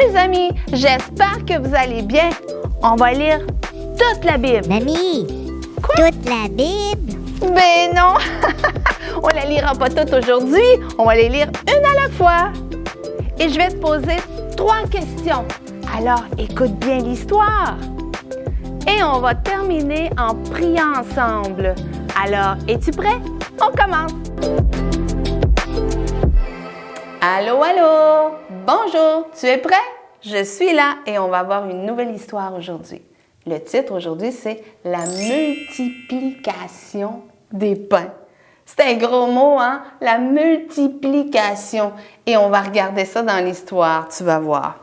les amis, j'espère que vous allez bien. On va lire toute la Bible. Mamie, Quoi? toute la Bible? Ben non, on la lira pas toute aujourd'hui, on va les lire une à la fois. Et je vais te poser 3 questions. Alors, écoute bien l'histoire. Et on va terminer en priant ensemble. Alors, es-tu prêt? On commence. Allô, allô! Bonjour, tu es prêt? Je suis là et on va avoir une nouvelle histoire aujourd'hui. Le titre aujourd'hui, c'est « La multiplication des pains ». C'est un gros mot, hein? La multiplication. Et on va regarder ça dans l'histoire, tu vas voir.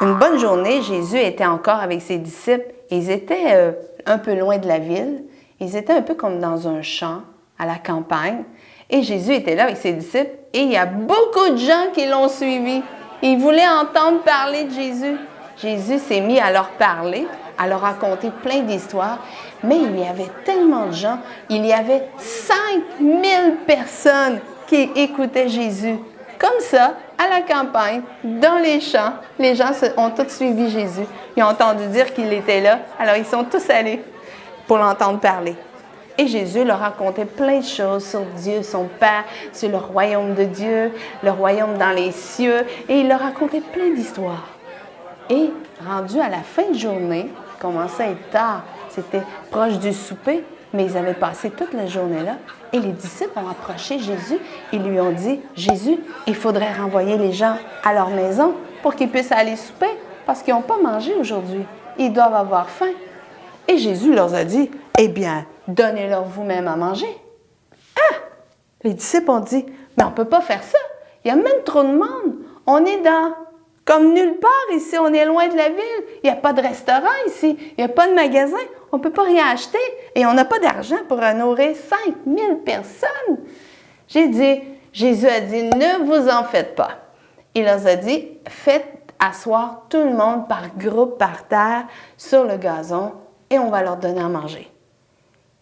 Une bonne journée, Jésus était encore avec ses disciples. Ils étaient un peu loin de la ville. Ils étaient un peu comme dans un champ, à la campagne. Et Jésus était là avec ses disciples et il y a beaucoup de gens qui l'ont suivi. Ils voulaient entendre parler de Jésus. Jésus s'est mis à leur parler, à leur raconter plein d'histoires, mais il y avait tellement de gens, il y avait 5000 personnes qui écoutaient Jésus. Comme ça, à la campagne, dans les champs, les gens ont tous suivi Jésus. Ils ont entendu dire qu'il était là, alors ils sont tous allés pour l'entendre parler. Et Jésus leur racontait plein de choses sur Dieu, son Père, sur le royaume de Dieu, le royaume dans les cieux. Et il leur racontait plein d'histoires. Et rendu à la fin de journée, il commençait à être tard, c'était proche du souper, mais ils avaient passé toute la journée là. Et les disciples ont approché Jésus et lui ont dit, « Jésus, il faudrait renvoyer les gens à leur maison pour qu'ils puissent aller souper parce qu'ils n'ont pas mangé aujourd'hui. Ils doivent avoir faim. » Et Jésus leur a dit, « Eh bien, donnez-leur vous-même à manger. » Ah! Les disciples ont dit, « Mais on ne peut pas faire ça. Il y a même trop de monde. On est comme nulle part ici. On est loin de la ville. Il n'y a pas de restaurant ici. Il n'y a pas de magasin. On ne peut pas rien acheter. Et on n'a pas d'argent pour nourrir 5000 personnes. » Jésus a dit, « Ne vous en faites pas. » Il leur a dit, « Faites asseoir tout le monde par groupe par terre sur le gazon et on va leur donner à manger. »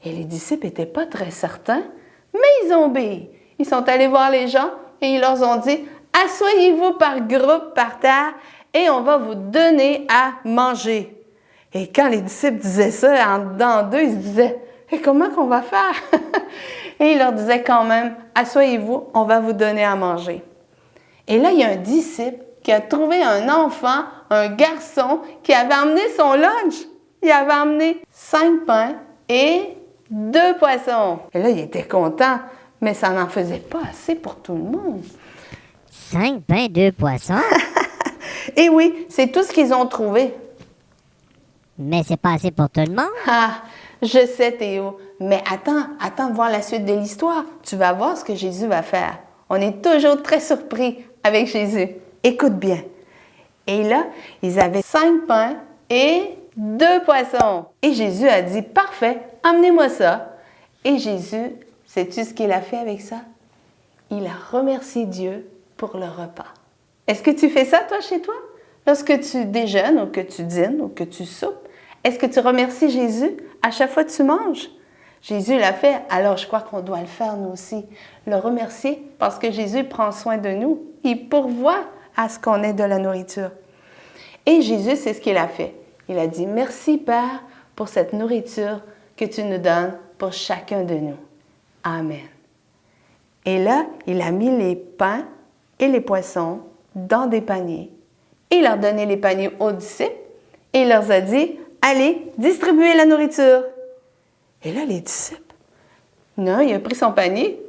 Et les disciples n'étaient pas très certains, mais ils ont obéi. Ils sont allés voir les gens et ils leur ont dit, « Asseyez-vous par groupe par terre et on va vous donner à manger. » Et quand les disciples disaient ça, en dedans d'eux, ils se disaient, « Et comment qu'on va faire? » Et il leur disait quand même, « Asseyez-vous, on va vous donner à manger. » Et là, il y a un disciple qui a trouvé un enfant, un garçon, qui avait amené son lunch. Il avait amené 5 pains et 2 poissons. Et là, il était content, mais ça n'en faisait pas assez pour tout le monde. 5 pains, 2 poissons? Et oui, c'est tout ce qu'ils ont trouvé. Mais c'est pas assez pour tout le monde? Ah, je sais, Théo, mais attends de voir la suite de l'histoire. Tu vas voir ce que Jésus va faire. On est toujours très surpris avec Jésus. Écoute bien. Et là, ils avaient 5 pains et 2 poissons. Et Jésus a dit, « Parfait, emmenez-moi ça. » Et Jésus, sais-tu ce qu'il a fait avec ça? Il a remercié Dieu pour le repas. Est-ce que tu fais ça, toi, chez toi? Lorsque tu déjeunes ou que tu dînes ou que tu soupes, est-ce que tu remercies Jésus à chaque fois que tu manges? Jésus l'a fait, alors je crois qu'on doit le faire nous aussi. Le remercier parce que Jésus prend soin de nous. Il pourvoit à ce qu'on ait de la nourriture. Et Jésus, c'est ce qu'il a fait. Il a dit, « Merci, Père, pour cette nourriture que tu nous donnes pour chacun de nous. Amen. » Et là, il a mis les pains et les poissons dans des paniers. Et il a donné les paniers aux disciples et il leur a dit, « Allez, distribuez la nourriture. » Et là, les disciples, non, il a pris son panier.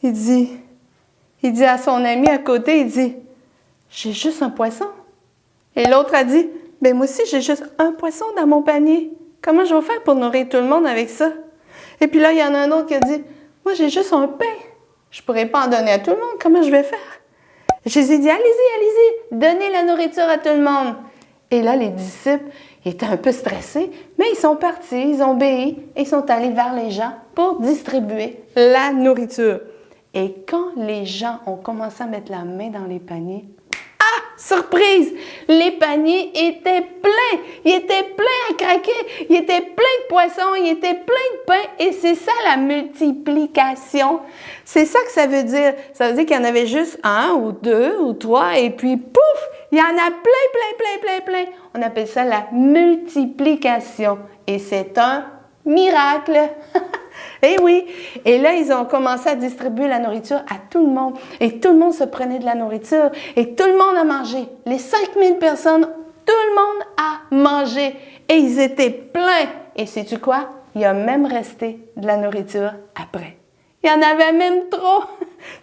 Il dit à son ami à côté, il dit, « J'ai juste un poisson. » Et l'autre a dit, « Ben moi aussi, j'ai juste un poisson dans mon panier. Comment je vais faire pour nourrir tout le monde avec ça? » Et puis là, il y en a un autre qui a dit, « Moi, j'ai juste un pain. Je ne pourrais pas en donner à tout le monde. Comment je vais faire? » Jésus dit, « Allez-y, donnez la nourriture à tout le monde. » Et là, les disciples, ils étaient un peu stressés, mais ils sont partis, ils ont obéi et ils sont allés vers les gens pour distribuer la nourriture. Et quand les gens ont commencé à mettre la main dans les paniers, ah! Surprise! Les paniers étaient pleins! Ils étaient pleins à craquer! Ils étaient pleins de poissons! Ils étaient pleins de pain! Et c'est ça la multiplication! C'est ça que ça veut dire. Ça veut dire qu'il y en avait juste 1 ou 2 ou 3 et puis pouf! Il y en a plein. On appelle ça la multiplication. Et c'est un miracle. Eh oui. Et là, ils ont commencé à distribuer la nourriture à tout le monde. Et tout le monde se prenait de la nourriture. Et tout le monde a mangé. Les 5000 personnes, tout le monde a mangé. Et ils étaient pleins. Et sais-tu quoi? Il y a même resté de la nourriture après. Il y en avait même trop.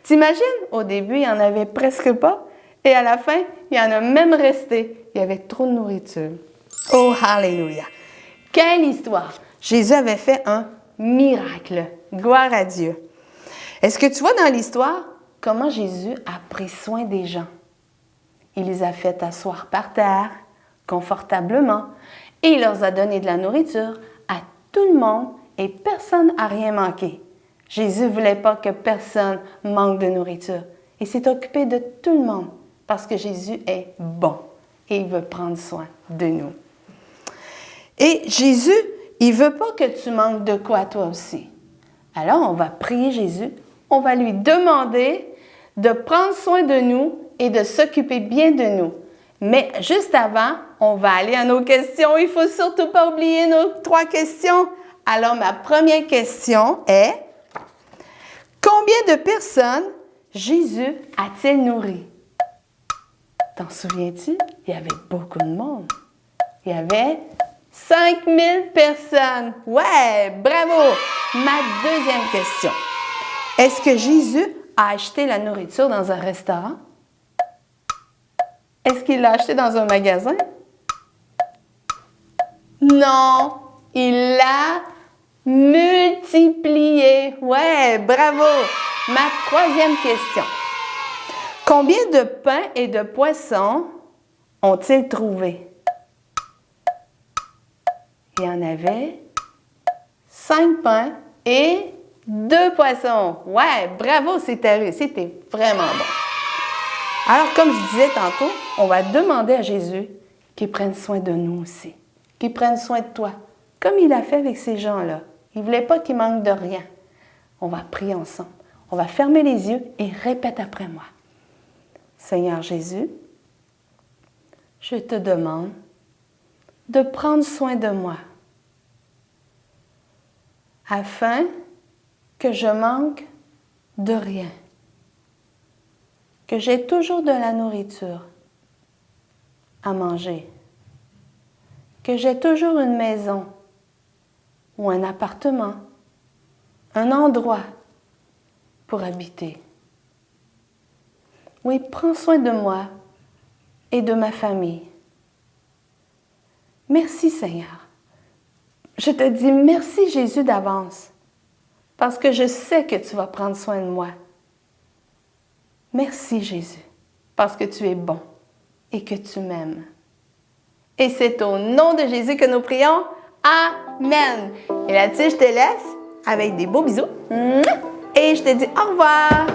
T'imagines? Au début, il n'y en avait presque pas. Et à la fin, il y en a même resté. Il y avait trop de nourriture. Oh, alléluia! Quelle histoire! Jésus avait fait un miracle. Gloire à Dieu. Est-ce que tu vois dans l'histoire comment Jésus a pris soin des gens? Il les a fait asseoir par terre, confortablement, et il leur a donné de la nourriture à tout le monde et personne n'a rien manqué. Jésus ne voulait pas que personne manque de nourriture. Il s'est occupé de tout le monde parce que Jésus est bon et il veut prendre soin de nous. Et Jésus, il ne veut pas que tu manques de quoi toi aussi. Alors, on va prier Jésus, on va lui demander de prendre soin de nous et de s'occuper bien de nous. Mais juste avant, on va aller à nos questions. Il ne faut surtout pas oublier nos 3 questions. Alors, ma première question est, combien de personnes Jésus a-t-il nourri? T'en souviens-tu? Il y avait beaucoup de monde. Il y avait 5000 personnes. Ouais, bravo! Ma deuxième question. Est-ce que Jésus a acheté la nourriture dans un restaurant? Est-ce qu'il l'a acheté dans un magasin? Non, il l'a multiplié. Ouais, bravo! Ma troisième question. Combien de pains et de poissons ont-ils trouvé? Il y en avait 5 pains et 2 poissons. Ouais, bravo, c'était réussi, c'était vraiment bon. Alors, comme je disais tantôt, on va demander à Jésus qu'il prenne soin de nous aussi, qu'il prenne soin de toi, comme il a fait avec ces gens-là. Il ne voulait pas qu'il manque de rien. On va prier ensemble. On va fermer les yeux et répète après moi. Seigneur Jésus, je te demande de prendre soin de moi afin que je manque de rien, que j'ai toujours de la nourriture à manger, que j'ai toujours une maison ou un appartement, un endroit pour habiter. Oui, prends soin de moi et de ma famille. Merci Seigneur. Je te dis merci Jésus d'avance, parce que je sais que tu vas prendre soin de moi. Merci Jésus, parce que tu es bon et que tu m'aimes. Et c'est au nom de Jésus que nous prions. Amen. Et là-dessus, je te laisse avec des beaux bisous. Et je te dis au revoir.